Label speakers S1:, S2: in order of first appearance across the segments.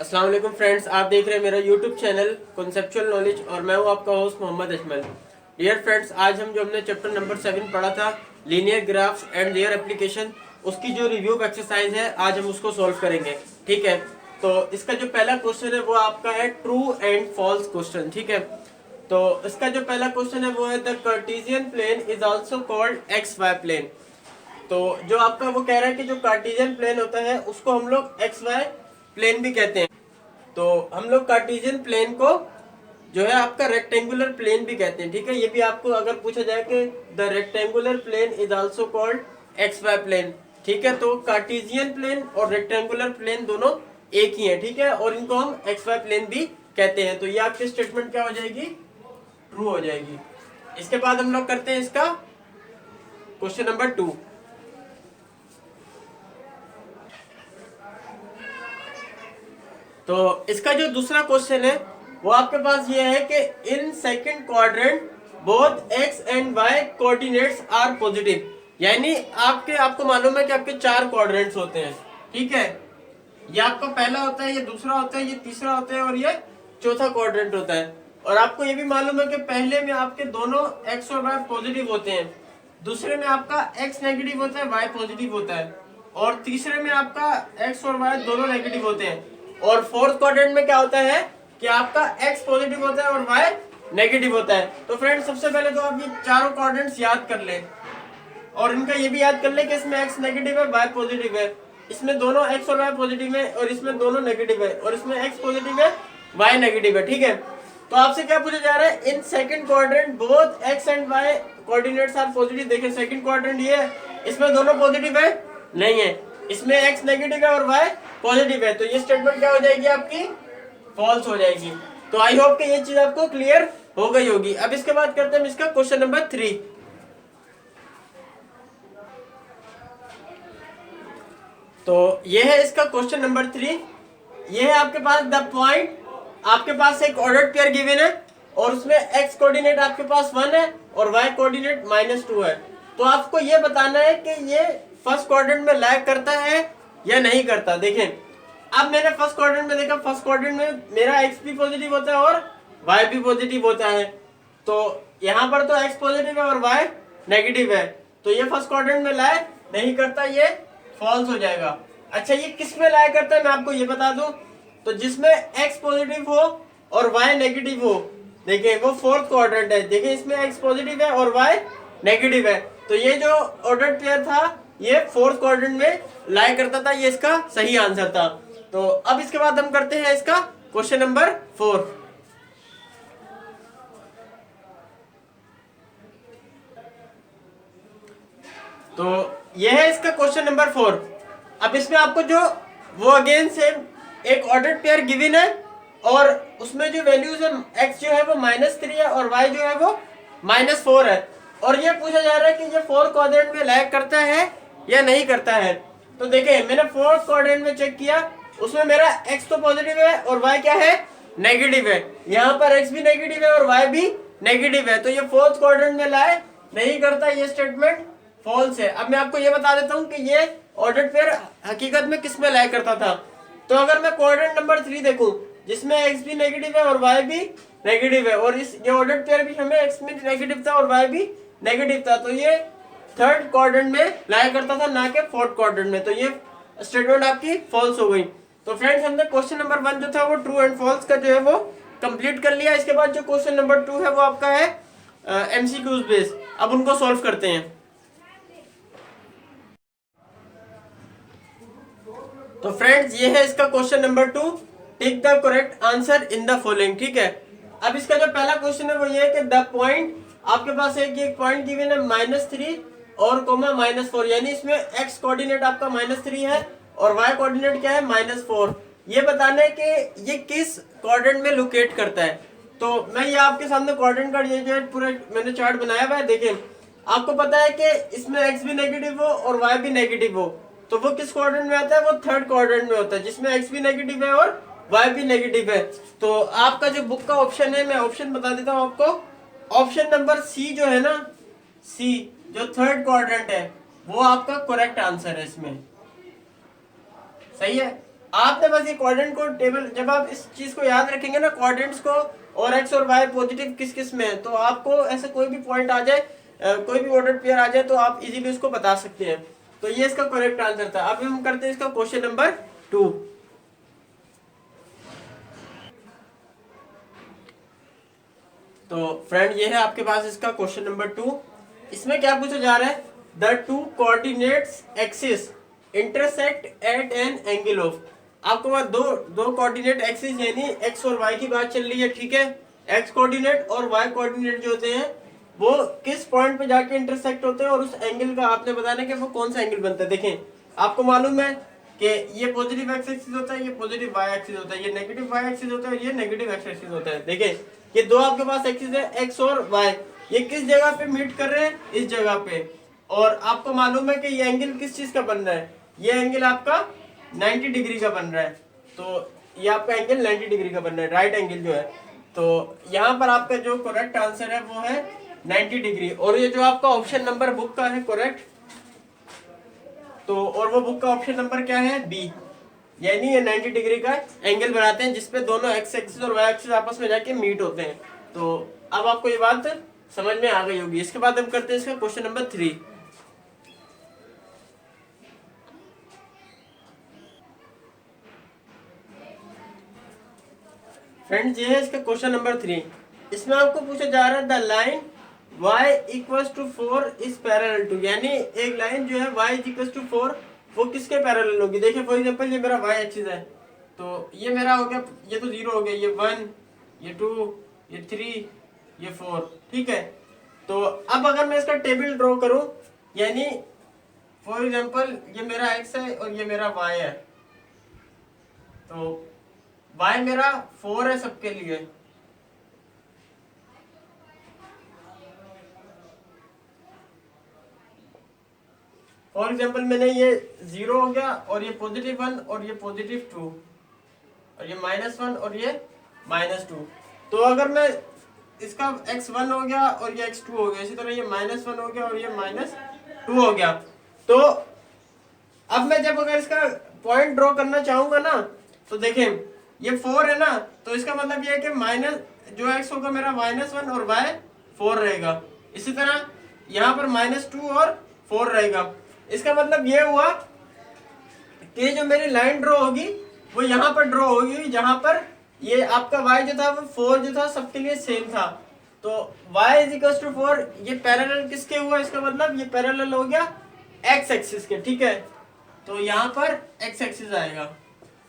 S1: अस्सलाम वालेकुम फ्रेंड्स, आप देख रहे हैं मेरा यूट्यूब चैनल कॉन्सेप्चुअल नॉलेज और मैं हूं आपका host Mohammad Ajmal. Dear friends, आज हम जो हमने चैप्टर नंबर 7 पढ़ा था linear graphs and their application, उसकी जो रिव्यू एक्सरसाइज है आज हम उसको सॉल्व करेंगे। ठीक है, तो इसका जो पहला क्वेश्चन है वो आपका है ट्रू एंड फॉल्स क्वेश्चन। ठीक है, तो इसका जो पहला क्वेश्चन है वो है the Cartesian plane is also called X Y plane. तो जो आपका वो कह रहा है कि जो कार्टेशियन प्लेन होता है उसको हम लोग एक्स वाई प्लेन भी कहते हैं। तो हम लोग कार्टेशियन प्लेन को जो है आपका रेक्टेंगुलर प्लेन भी कहते हैं। ठीक है, ये भी आपको अगर पूछा जाए कि the rectangular plane is also called X Y plane. ठीक है, तो कार्टेशियन प्लेन और रेक्टेंगुलर प्लेन दोनों एक ही है। ठीक है, और इनको हम एक्स वाई प्लेन भी कहते हैं। तो ये आपकी स्टेटमेंट क्या हो जाएगी, ट्रू हो जाएगी। इसके बाद हम लोग करते हैं इसका क्वेश्चन नंबर 2। तो इसका जो दूसरा क्वेश्चन है वो आपके पास ये है कि in second quadrant both X and Y coordinates are positive. यानी आपको मालूम है कि आपके 4 क्वाड्रेंट्स होते हैं। ठीक है, ये आपका पहला होता है, ये दूसरा होता है, ये तीसरा होता है और ये चौथा क्वाड्रेंट होता है। और आपको ये भी मालूम है कि पहले में आपके दोनों एक्स और वाई पॉजिटिव होते हैं, दूसरे में आपका एक्स नेगेटिव होता है, वाई पॉजिटिव होता है, और तीसरे में आपका एक्स और वाई दोनों नेगेटिव होते हैं। और फोर्थ क्वाड्रेंट में क्या होता है कि आपका एक्स पॉजिटिव होता है और वाई नेगेटिव होता है। तो फ्रेंड्स, सबसे पहले तो आप ये चारों क्वाड्रेंट्स याद कर लें और इनका ये भी याद कर लें कि इसमें एक्स नेगेटिव है, वाई पॉजिटिव है, इसमें दोनों एक्स और वाई पॉजिटिव है, और इसमें दोनों नेगेटिव है, और इसमें एक्स पॉजिटिव है, वाई नेगेटिव है। ठीक है, तो आपसे क्या पूछा जा रहा है, in second quadrant both X and Y coordinates are positive. देखिए सेकंड क्वाड्रेंट ये है, इसमें दोनों पॉजिटिव है नहीं है, इसमें एक्स नेगेटिव है और वाई पॉजिटिव है। तो ये स्टेटमेंट क्या हो जाएगी आपकी, फॉल्स हो जाएगी। तो आई होप कि ये चीज आपको क्लियर हो गई होगी। अब इसके बाद करते हैं इसका क्वेश्चन नंबर 3। तो ये है इसका क्वेश्चन नंबर 3। ये है आपके पास द पॉइंट, आपके पास एक ऑर्डर्ड पेयर गिवन है और उसमें एक्स कोऑर्डिनेट आपके पास 1 है और वाई कोऑर्डिनेट -2 है। तो आपको ये बताना है कि ये फर्स्ट क्वाड्रेंट में लैग करता है या नहीं करता। देखें, अब मैंने फर्स्ट क्वाड्रेंट में देखा, फर्स्ट क्वाड्रेंट में मेरा एक्स भी पॉजिटिव होता है और वाई भी पॉजिटिव होता है। तो यहाँ पर तो एक्स पॉजिटिव है और वाई नेगेटिव है, तो ये फर्स्ट क्वाड्रेंट में लैग नहीं करता, ये फॉल्स हो जाएगा। अच्छा, ये किस में लैग करता है मैं आपको ये बता दूं, तो जिसमें एक्स पॉजिटिव हो और वाई नेगेटिव हो। देखिए वो फोर्थ क्वाड्रेंट है, देखिए इसमें एक्स पॉजिटिव है और वाई नेगेटिव है, तो ये जो ऑर्डर्ड पेयर था ये फोर्थ क्वाड्रेंट में लाई करता था, ये इसका सही आंसर था। तो अब इसके बाद हम करते हैं इसका क्वेश्चन नंबर 4। तो यह है इसका क्वेश्चन नंबर 4। अब इसमें आपको जो वो अगेन सेम एक ऑर्डर्ड पेयर गिवन है और उसमें जो वैल्यूज है, एक्स जो है वो -3 है और वाई जो है वो -4 है, और ये पूछा जा रहा है कि ये फोर्थ क्वाड्रेंट में लैग करता है या नहीं करता है। तो देखिए मैंने फोर्थ क्वाड्रेंट में चेक किया, उसमें मेरा एक्स तो पॉजिटिव है और वाई क्या है, नेगेटिव है। यहाँ पर एक्स भी नेगेटिव है और वाई भी नेगेटिव है, तो ये फोर्थ क्वाड्रेंट में लैग नहीं करता, ये स्टेटमेंट फॉल्स है। अब मैं आपको ये बता देता हूँ कि ये ऑर्डर्ड पेयर हकीकत में किस में लैग करता था। तो अगर मैं क्वाड्रेंट नंबर 3 देखूं जिसमें एक्स भी नेगेटिव है और वाई भी नेगेटिव है, और इस ये ऑर्डर्ड पेयर भी हमें एक्स में नेगेटिव था और वाई भी नेगेटिव था, तो ये थर्ड क्वाड्रेंट में लैग करता था, ना कि फोर्थ क्वाड्रेंट में। तो ये स्टेटमेंट आपकी फॉल्स हो गई। तो फ्रेंड्स, हमने क्वेश्चन नंबर 1 जो था वो ट्रू एंड फॉल्स का जो है वो कंप्लीट कर लिया। इसके बाद जो क्वेश्चन नंबर 2 है वो आपका है एमसीक्यूज बेस। अब उनको सॉल्व करते हैं। तो फ्रेंड्स, ये है इसका question number 2, tick the correct answer in the following. ठीक है, अब इसका जो पहला क्वेश्चन है वो ये है कि द पॉइंट, आपके पास एक पॉइंट गिवन है -3 और -4, यानी इसमें एक्स कोऑर्डिनेट आपका -3 है और वाई कोऑर्डिनेट क्या है, -4। ये बताना है कि ये किस क्वाड्रेंट में लोकेट करता है। तो मैं ये आपके सामने क्वाड्रेंट का ये जो है पूरा मैंने चार्ट बनाया हुआ है। देखिए आपको पता है कि इसमें एक्स भी नेगेटिव हो और वाई भी नेगेटिव हो, तो वो किस क्वाड्रेंट में आता है, वो थर्ड क्वाड्रेंट में होता है, जिसमें एक्स भी नेगेटिव है और वाई भी नेगेटिव है। तो आपका जो बुक का ऑप्शन है, मैं ऑप्शन बता देता हूँ आपको। ऑप्शन नंबर सी जो है ना, सी जो थर्ड क्वाड्रेंट है वो आपका करेक्ट आंसर है, इसमें सही है। आपने बस ये क्वाड्रेंट को टेबल, जब आप इस चीज को याद रखेंगे ना क्वाड्रेंट्स को, और एक्स और वाई पॉजिटिव किस किस में है, तो आपको ऐसे कोई भी पॉइंट आ जाए, कोई भी ऑर्डर पेयर आ जाए, तो आप इजीली उसको बता सकते हैं। तो ये इसका करेक्ट आंसर था। अब हम करते हैं इसका क्वेश्चन नंबर 2। तो फ्रेंड ये है आपके पास इसका क्वेश्चन नंबर 2। इसमें क्या पूछा जा रहा है, the two coordinates axis intersect at an angle of. आपको वहां दो कोऑर्डिनेट एक्सिस यानी एक्स और वाई की बात चल रही है, ठीक है। एक्स कोऑर्डिनेट और वाई कोऑर्डिनेट जो होते हैं वो किस पॉइंट पे जाके इंटरसेक्ट होते हैं, और उस एंगल का आपने बताना कि वो कौन सा एंगल बनता है। देखें आपको मालूम है कि ये पॉजिटिव एक्स एक्सिस होता है, ये पॉजिटिव वाई एक्सिस होता है, ये नेगेटिव वाई एक्सिस होता है, ये नेगेटिव एक्स एक्सिस होता है। देखें ये दो आपके पास एक्सिस है एक्स और वाई, ये किस जगह पे मीट कर रहे हैं, इस जगह पे। और आपको मालूम है कि ये एंगल किस चीज का बन रहा है, ये एंगल आपका 90 डिग्री का बन रहा है। तो ये आपका एंगल 90 डिग्री का बन रहा है, राइट एंगल जो है। तो यहाँ पर आपका जो करेक्ट आंसर है वो है 90 डिग्री। और ये जो आपका ऑप्शन नंबर बुक का है करेक्ट, तो और वो बुक का ऑप्शन नंबर क्या है, बी, यानी ये 90 डिग्री का एंगल बनाते हैं जिसपे दोनों एक्स एक्सिस और वाई एक्सिस आपस में जाके मीट होते हैं। तो अब आपको ये बात समझ में आ गई होगी। इसके बाद हम करते हैं इसका क्वेश्चन नंबर 3। फ्रेंड्स ये है इसका क्वेश्चन नंबर 3। इसमें आपको पूछा जा रहा है the line y equals to 4 is parallel to, यानी एक लाइन जो है y इक्वल्स टू 4 वो किसके पैरेलल होगी। देखिए फॉर एग्जांपल ये मेरा y एक्सिस है, तो ये मेरा हो गया, ये तो 0 हो गया, ये 1, ये 2, ये 3, ये 4, ठीक है। तो अब अगर मैं इसका टेबल ड्रॉ करूं, यानी फॉर एग्जांपल ये मेरा x है और ये मेरा y है, तो y मेरा 4 है सबके लिए, फॉर एग्जाम्पल मैंने ये 0 हो गया और ये +1 और ये +2 और ये -1 और ये -2। तो अगर मैं इसका x1 हो गया और ये x2 हो गया, इसी तरह ये -1 हो गया और ये -2 हो गया। तो अब मैं जब अगर इसका पॉइंट ड्रॉ करना चाहूंगा ना, तो देखें ये 4 है ना, तो इसका मतलब ये है कि माइनस जो x होगा मेरा -1 और y 4 रहेगा। इसी तरह यहाँ पर -2 और 4 रहेगा। इसका मतलब ये हुआ कि जो मेरी लाइन ड्रॉ होगी वो यहाँ पर ड्रॉ होगी, जहां पर ये आपका y जो था वो 4 जो था सबके लिए सेम था। तो y इज 4, ये पैरेलल किसके हुआ, इसका मतलब ये पैरेलल हो गया x एक्सिस के, ठीक है। तो यहाँ पर x एक्सिस आएगा।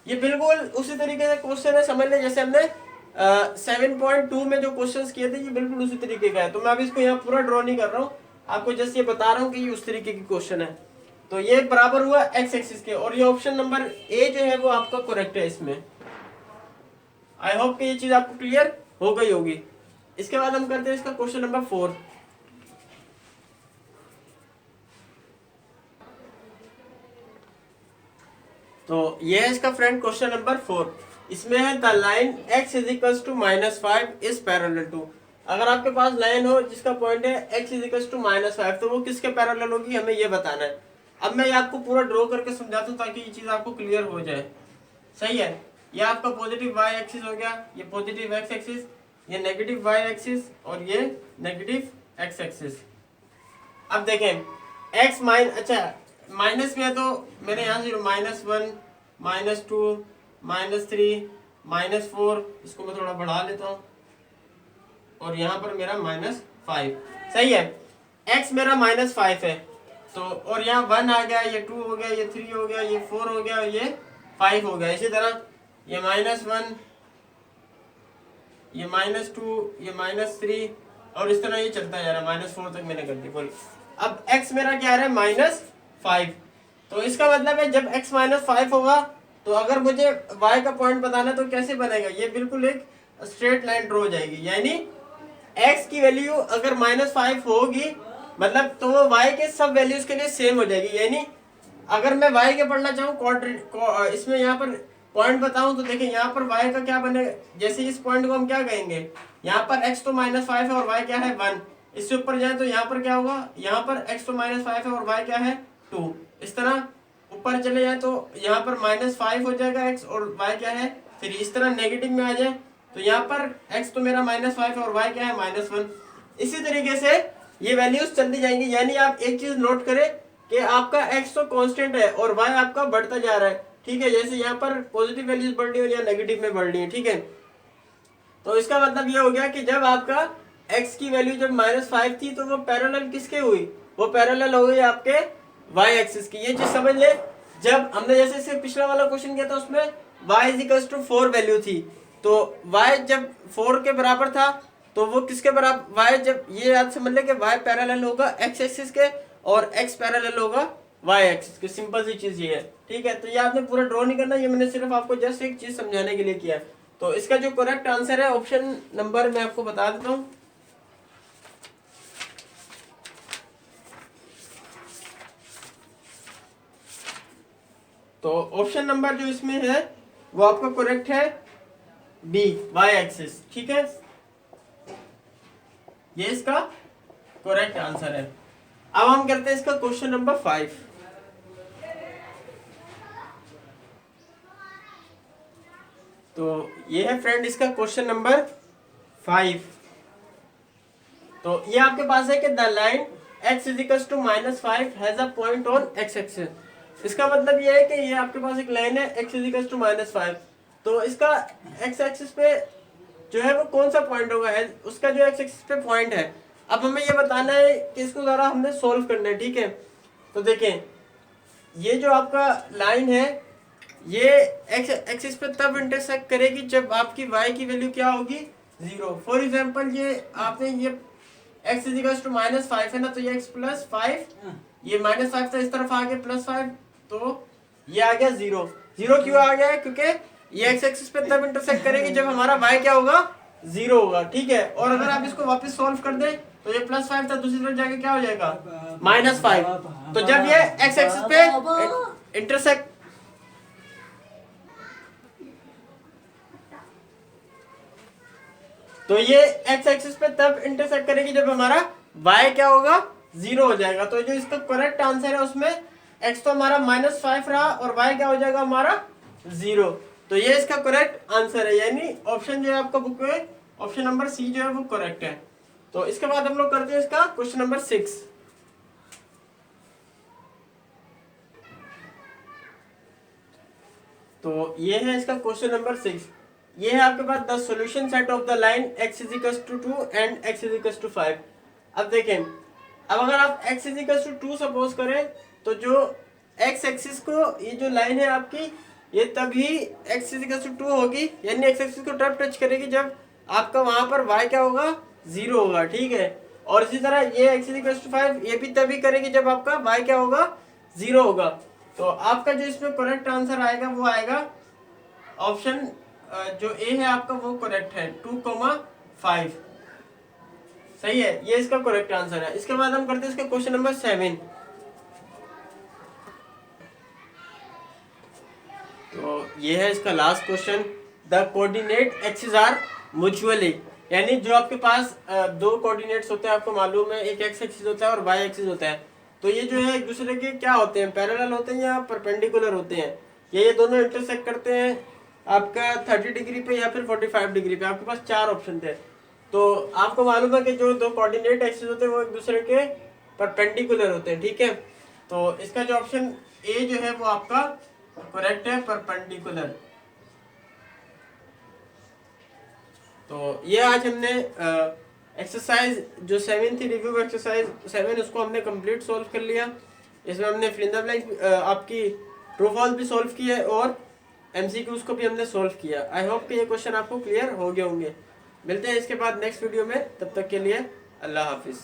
S1: ये बिल्कुल उसी तरीके से क्वेश्चन है, समझ लें जैसे हमने 7.2 में जो क्वेश्चंस किए थे, ये बिल्कुल उसी तरीके का है। तो मैं अभी इसको यहाँ पूरा ड्रॉ नहीं कर रहा हूँ, आपको जस्ट ये बता रहा हूँ कि ये उस तरीके की क्वेश्चन है। तो ये बराबर हुआ x एक्सिस के, और ये ऑप्शन नंबर ए जो है वो आपका करेक्ट है इसमें। आई होप कि ये चीज आपको क्लियर हो गई होगी। इसके बाद हम करते हैं इसका क्वेश्चन नंबर 4। तो ये है इसका फ्रेंड क्वेश्चन नंबर 4। इसमें है the line x is equals to -5 is parallel to. अगर आपके पास लाइन हो जिसका पॉइंट है x इज इक्वल्स टू -5, तो वो किसके पैरेलल होगी, हमें ये बताना है। अब मैं ये आपको पूरा ड्रॉ करके समझाता हूँ ताकि ये चीज आपको क्लियर हो जाए, सही है। ये आपका पॉजिटिव y एक्सिस हो गया, ये पॉजिटिव x एक्सिस, ये नेगेटिव y एक्सिस और ये नेगेटिव x एक्सिस। अब देखें x अच्छा माइनस में है, तो मेरे यहाँ 0 -1 -2 -3 -4, इसको मैं थोड़ा बढ़ा लेता हूँ, और यहाँ पर मेरा -5, सही है। x मेरा -5 है, तो और यहाँ 1 आ गया, ये 2 हो गया, ये 3 हो गया, ये 4 हो गया, ये 5 हो गया। इसी तरह ये -1, ये -2, ये -3, और इस तरह ये चलता जा रहा है, -4 तक मैंने कर दी बोल। अब x मेरा क्या आ रहा है -5, तो इसका मतलब है जब x -5 होगा, तो अगर मुझे y का पॉइंट बताना है तो कैसे बनेगा, ये बिल्कुल एक स्ट्रेट लाइन ड्रॉ हो जाएगी। यानी x की वैल्यू अगर -5 होगी, मतलब तो वो y के सब वैल्यूज के लिए सेम हो जाएगी। यानी अगर मैं y के पढ़ना चाहूँ इसमें यहाँ पर पॉइंट बताऊं, तो देखिए यहाँ पर y का क्या बनेगा, जैसे इस पॉइंट को हम क्या कहेंगे, यहाँ पर x तो -5 है और y क्या है 1, इससे ऊपर जाए तो यहाँ पर क्या होगा, यहाँ पर x तो -5 है और y क्या है 2, इस तरह ऊपर चले जाए तो यहाँ पर -5 हो जाएगा x और y क्या है 3। इस तरह नेगेटिव में आ जाए तो यहाँ पर x तो मेरा -5 और y क्या है -1। इसी तरीके से ये वैल्यूज चलती जाएंगी। यानी आप एक चीज नोट करें कि आपका x तो कांस्टेंट है और y आपका बढ़ता जा रहा है, ठीक है। जैसे यहाँ पर पॉजिटिव वैल्यूज बढ़ रही है और यहाँ नेगेटिव में बढ़ रही है, ठीक है। तो इसका मतलब ये हो गया कि जब आपका x की वैल्यू जब -5 थी तो वो पैरेलल किसके हुई, वो पैरेलल हो गई आपके y एक्सिस की। ये चीज समझ ले। जब हमने जैसे इससे पिछला वाला क्वेश्चन किया था उसमें y = 4 वैल्यू थी, तो y जब 4 के बराबर था तो वो किसके बराबर, y जब ये याद समझ ले कि y पैरेलल होगा x एक्सिस के और x पैरेलल होगा y एक्सिस के। सिंपल सी चीज ये है, ठीक है। तो ये आपने पूरा ड्रॉ नहीं करना, ये मैंने सिर्फ आपको जस्ट एक चीज समझाने के लिए किया है। तो इसका जो करेक्ट आंसर है ऑप्शन नंबर मैं आपको बता देता हूँ। तो ऑप्शन नंबर जो इसमें है वो आपका करेक्ट है बी, y एक्सिस, ठीक है। ये इसका करेक्ट आंसर है। अब हम करते हैं इसका क्वेश्चन नंबर 5। तो ये है फ्रेंड इसका क्वेश्चन नंबर 5। तो ये आपके पास है कि the line x = -5 has a point on x axis. इसका मतलब ये है कि ये आपके पास एक लाइन है x = -5, तो इसका x एक्सिस पे जो है वो कौन सा पॉइंट होगा, है उसका जो x एक्सिस पे पॉइंट है। अब हमें ये बताना है कि इसको जरा हमने सोल्व करना है, ठीक है। तो देखें ये जो आपका लाइन है ये x एक्सिस पे तब इंटरसेक्ट करेगी जब आपकी y की वैल्यू क्या होगी 0। फॉर एग्जांपल ये आपने ये x = -5 है ना, तो ये x + 5, ये -5 था इस तरफ आ गया +5, तो ये आ गया 0। 0 क्यों आ गया है, क्योंकि ये x एक्सिस पे तब इंटरसेक्ट करेगी जब हमारा y क्या होगा 0 होगा, ठीक है। और अगर आप इसको वापस सॉल्व कर दें तो ये +5 था, दूसरी तरफ जाके क्या हो जाएगा -5। तो जब ये x एक्सिस पे इंटरसेक्ट तो ये x एक्सिस पे तब इंटरसेक्ट करेगी जब हमारा y क्या होगा 0 हो जाएगा। तो जो इसका करेक्ट आंसर है उसमें x तो हमारा -5 रहा और y क्या हो जाएगा हमारा 0। तो ये इसका करेक्ट आंसर है, यानी ऑप्शन जो है आपका बुक में ऑप्शन नंबर सी जो है वो करेक्ट है। तो इसके बाद हम लोग करते हैं इसका क्वेश्चन नंबर 6। तो ये है इसका क्वेश्चन नंबर 6। ये है आपके पास the solution set of the line x = 2 and x = 5। अब देखें, अब अगर आप x = 2 सपोज करें तो जो x एक्सिस को ये जो लाइन है आपकी ये तभी x = 2 होगी, यानी x एक्सिस को तब टच करेगी जब आपका वहां पर y क्या होगा 0 होगा, ठीक है। और इसी तरह ये x = 5 ये भी तभी करेगी जब आपका y क्या होगा 0 होगा। तो आपका जो इसमें करेक्ट आंसर आएगा वो आएगा ऑप्शन जो ए है आपका वो करेक्ट है 2,5 सही है, ये इसका करेक्ट आंसर है। इसके बाद हम करते हैं इसका क्वेश्चन नंबर 7। तो ये है इसका last question. The coordinate axis are mutually, यानी जो आपके पास दो कोऑर्डिनेट्स होते हैं आपको मालूम है, एक एक्स एक्सिस होता है और वाई एक्सिस होता है। तो ये जो है एक दूसरे के क्या होते हैं, पैरेलल होते हैं या परपेंडिकुलर होते हैं। ये दोनों इंटरसेक्ट करते हैं आपका 30 डिग्री पे या फिर 45 डिग्री पे। आपके पास 4 ऑप्शन थे। तो आपको मालूम है कि जो दो कोऑर्डिनेट एक्सिस होते हैं वो एक दूसरे के परपेंडिकुलर होते हैं, ठीक है। तो इसका जो ऑप्शन ए जो है वो आपका करेक्ट है, परपेंडिकुलर। तो ये आज हमने एक्सरसाइज जो 7 थी, रिव्यू एक्सरसाइज 7, उसको हमने कंप्लीट सॉल्व कर लिया। इसमें हमने फिलिंग द ब्लैंक आपकी ट्रू फॉल्स भी सॉल्व किया है और एमसीक्यूज को भी हमने सॉल्व किया। आई होप कि ये क्वेश्चन आपको क्लियर हो गए होंगे। मिलते हैं इसके बाद नेक्स्ट वीडियो में, तब तक के लिए अल्लाह हाफिज़।